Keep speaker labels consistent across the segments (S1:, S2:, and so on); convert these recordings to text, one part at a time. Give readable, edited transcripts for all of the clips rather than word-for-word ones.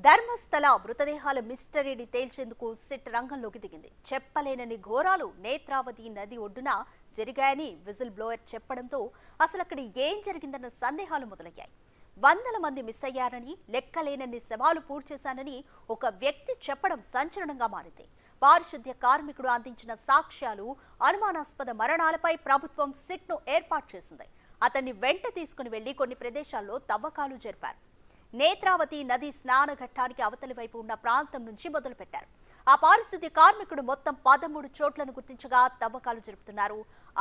S1: Dharmasthala మృతదేహాల మిస్టరీని తేల్చేందుకు SIT రంగంలోకి దిగింది. చెప్పలేనని ఘోరాలు నేత్రావతి నది ఒడ్డున జరిగాయని విజిల్ బ్లోయర్ చెప్పడంతో అసలు అక్కడ ఏం జరిగిందన్న సందేహాలు మొదలయ్యాయి. వందల మంది మిస్ అయ్యారని, లెక్కలేనన్ని శవాలు పూడ్చేశానని ఒక వ్యక్తి చెప్పడం సంచలనంగా మారింది. పారిశుద్ధ్య కార్మికుడు అందించిన సాక్ష్యాలు, అనుమానాస్పద మరణాలపై ప్రభుత్వం సిట్ను ఏర్పాటు చేసింది. అతన్ని వెంట తీసుకుని వెళ్లి కొన్ని ప్రదేశాల్లో తవ్వకాలు జరిపారు. నేత్రావతి నది స్నాన ఘట్టానికి అవతలి వైపు ఉన్న ప్రాంతం నుంచి మొదలుపెట్టారు. ఆ పారిశుద్ధ్య కార్మికుడు మొత్తం 13 చోట్లను గుర్తించగా తవ్వకాలు జరుపుతున్నారు.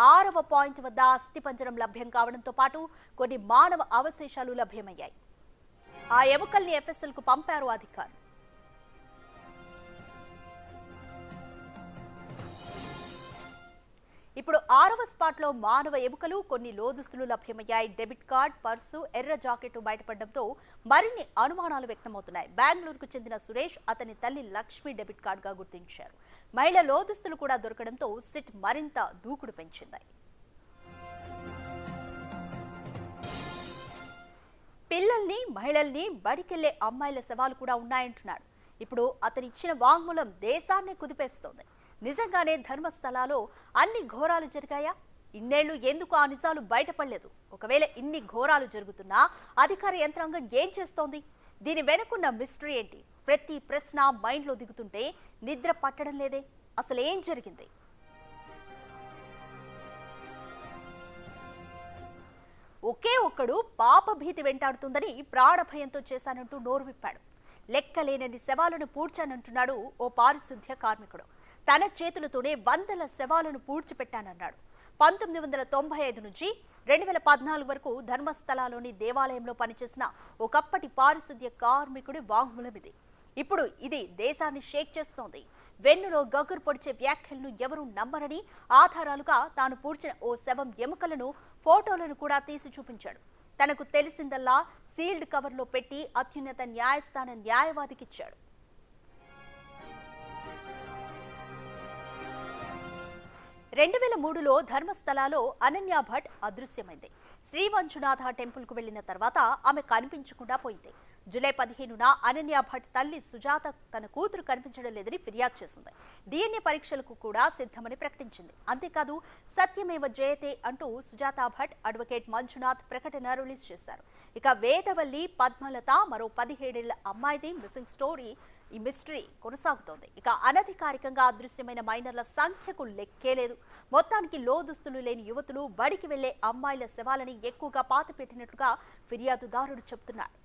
S1: 6వ పాయింట్ వద్ద అస్థిపంజరం లభ్యం కావడంతో పాటు కొన్ని మానవ అవశేషాలు లభ్యమయ్యాయి. ఆ ఎముకల్ని ఎఫ్ఎస్ఎల్ కు పంపారు అధికారులు. ఇప్పుడు 6వ స్పాట్లో మానవ ఎముకలు, కొన్ని లోదుస్తులు లభ్యమయ్యాయి. డెబిట్ కార్డ్, పర్సు, ఎర్ర జాకెట్ బయటపడడంతో మరిన్ని అనుమానాలు వ్యక్తమవుతున్నాయి. బెంగళూరుకు చెందిన సురేష్, అతని తల్లి లక్ష్మి డెబిట్ కార్డ్ గా గుర్తించారు. మహిళ లోదుస్తులు కూడా దొరకడంతో సిట్ మరింత దూకుడు పెంచింది. పిల్లల్ని, మహిళల్ని బడికెళ్లే అమ్మాయిల శవాలు కూడా ఉన్నాయంటున్నాడు. ఇప్పుడు అతనిచ్చిన వాంగ్మూలం దేశాన్ని కుదిపేస్తోంది. నిజంగానే ధర్మస్థలాలో అన్ని ఘోరాలు జరిగాయా? ఇన్నేళ్లు ఎందుకు ఆ నిజాలు బయటపడలేదు? ఒకవేళ ఇన్ని ఘోరాలు జరుగుతున్నా అధికార యంత్రాంగం ఏం చేస్తోంది? దీని వెనుకున్న మిస్టరీ ఏంటి? ప్రతి ప్రశ్న మైండ్లో దిగుతుంటే నిద్ర పట్టడం లేదే. అసలు ఏం జరిగింది? ఒకే ఒక్కడు పాప భీతి వెంటాడుతుందని ప్రాణభయంతో చేశానంటూ నోరు విప్పాడు. లెక్కలేనని శవాలను పూడ్చానంటున్నాడు ఓ పారిశుద్ధ్య కార్మికుడు. తన చేతులతోనే వందల శవాలను పూడ్చిపెట్టానన్నాడు. 1995 నుంచి 2014 వరకు ధర్మస్థలాలోని దేవాలయంలో పనిచేసిన ఒకప్పటి పారిశుద్ధ్య కార్మికుడి వాంగ్మూలం ఇది. ఇప్పుడు ఇది దేశాన్ని షేక్ చేస్తోంది. వెన్నులో గగురు పొడిచే వ్యాఖ్యలను ఎవరూ నమ్మరని ఆధారాలుగా తాను పూడ్చిన ఓ శవం ఎముకలను, ఫోటోలను కూడా తీసి చూపించాడు. తనకు తెలిసిందల్లా సీల్డ్ కవర్లో పెట్టి అత్యున్నత న్యాయస్థాన న్యాయవాదికిచ్చాడు. రెండు 2003లో ధర్మస్థలాలో అనన్య భట్ అదృశ్యమైంది. శ్రీ మంజునాథ టెంపుల్ కు వెళ్లిన తర్వాత ఆమె కనిపించకుండా పోయింది. జూలై 15న అనన్య భట్ తల్లి సుజాత తన కూతురు కనిపించడం లేదని ఫిర్యాదు చేసింది. DNA పరీక్షలకు కూడా సిద్ధమని ప్రకటించింది. అంతేకాదు సత్యమేవ జయతే అంటూ సుజాత భట్, అడ్వకేట్ మంజునాథ్ ప్రకటన రిలీజ్ చేశారు. ఇక వేదవల్లి, పద్మలత మరో 17 ఏళ్ల అమ్మాయిది మిస్సింగ్ స్టోరీ, ఈ మిస్టరీ కొనసాగుతోంది. ఇక అనధికారికంగా అదృశ్యమైన మైనర్ల సంఖ్యకు లెక్కే లేదు. మొత్తానికి లోదుస్తులు లేని యువతులు, బడికి వెళ్లే అమ్మాయిల శవాలని ఎక్కువగా పాతిపెట్టినట్లుగా ఫిర్యాదుదారుడు చెబుతున్నాడు.